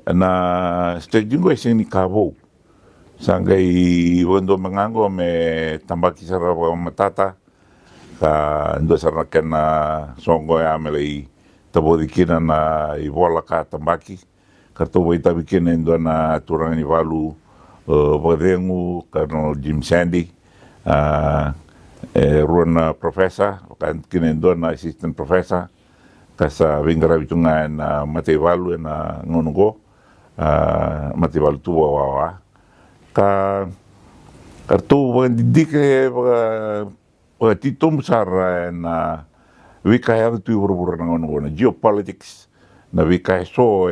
na stejingo sing ni kavo sangai wendo mengango me tambaki sara matata ka ndo sara kena songo ya melei Tavoci kina na i Vola ka tambaki ka to wai tabi kina ndo na turanga ni valu vadengu ka no Jim Sandy ruana professor kan kina ndo na assistant professor ka sa vingara vitunga na mate valu na ngongo mate valu tua wawa ka kartu dike titom sara na wikaya tu buru na ngongo na geopolitics na wikaya so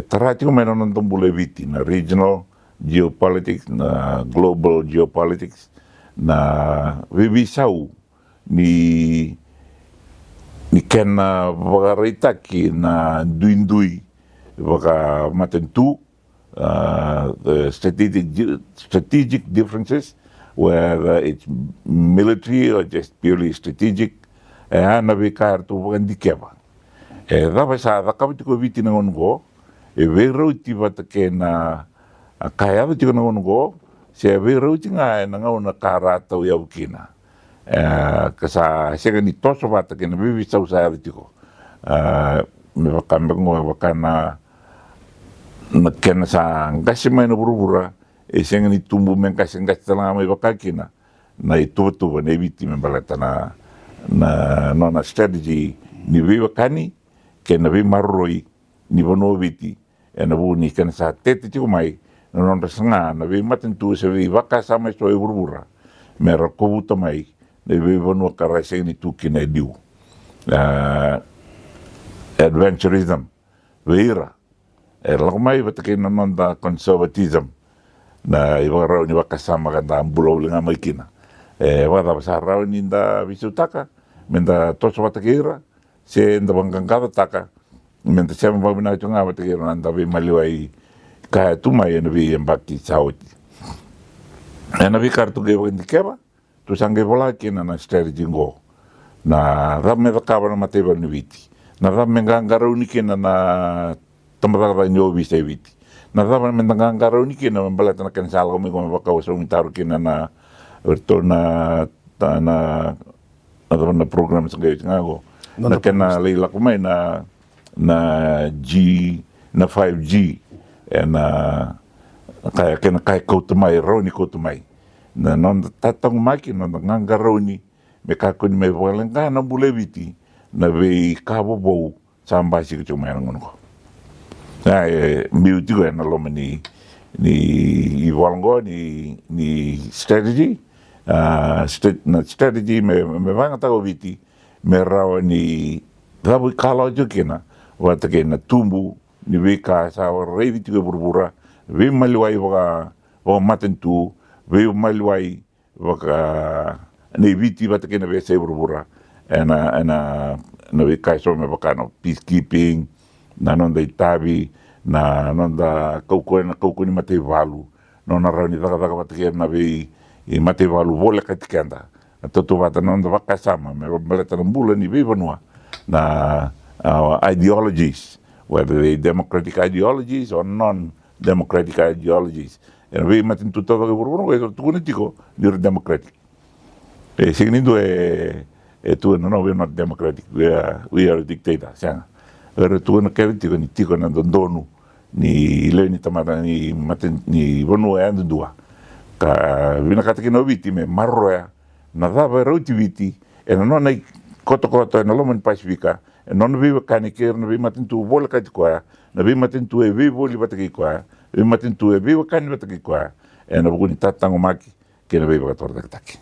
tarati ko meron ng tumbuleviti na regional geopolitics na global geopolitics na vivisau ni ken vagaritaki na duindui vaga matentu the strategic differences whether it's military or just purely strategic na vikar tu vandikeva dava sa vakaviti ko viti na ongo veroti vatake na kaya viti na ongo se veroti nga na ngona karata yavkina kasa sega ni toso vatake na vivi sa usa viti ko me vakambengo vakana na kena sa ngasi mai na burubura senga ni tumbu men kasi ngasi tala mai vakakina na itu ne viti me balata na nona strategy ni viva kani ke na vi marroi ni vono viti na vuni kena sa tete tiko mai na nona sanga na vi matentu se vi vaka sa mai so burubura me rakovuta mai na vi vono kara senga ni tuki na diu adventurism veira lakumai vatake na nonda conservatism na iwa rau ni wakasama kanda ambulo linga maikina wada basa rau ni nda visutaka menda toso vatake ira se nda wangangada taka menda sema wabina chunga vatake ira nda vi maliwai kaya tumai na vi embaki sauti na vi kartu ge wakindikeba tu sange vola kina na strategy ngo na rame vakaba na mateba ni viti na rame ngangarau ni kina na tamatara nyobi sa viti na dava mendangangarau ni kina balata na kansala ko me bakawaso mitaru kina na erto na program sa gayo ngago na kana leila ko may na 5G na kaya kautumay raw ni kautumay na non tatang maki na ngangarau ni me kakon me walang na buleviti na be kabobo sa ambasi ko may nangono miuti ko na loma ni iwalango ni strategy na strategy me vanga tago viti me rawa ni Davui kala jukina watake na tumbu ni vika sa rei viti ko burbura vi maliwai waka matentu vi maliwai waka ni viti watake na ve se burbura na vika so me waka no peacekeeping na nonda itabi na nonda kauko ni mate valu nona rauni daga patike na vi mate valu Vola katikanda toto vata nonda vakasama me baleta mbula ni vivanua na ideologies whether they democratic ideologies or non-democratic ideologies and we matin tutto che burbuno questo tu ne dico di democratic significa tu no we are not democratic we are a dictator siang tu na keviti ni tiko na dondonu ni le ni tamata ni maten ni vonu and dua ka vina kata kino viti me marroya na dava roti viti e non ai koto na lomen pasifika e non vive kani ker na vi maten tu Vola kati kwa na vi maten tu e vi voli bataki kwa vi maten tu e vi kani bataki kwa e na buguni tatango maki ke na vi batorda taki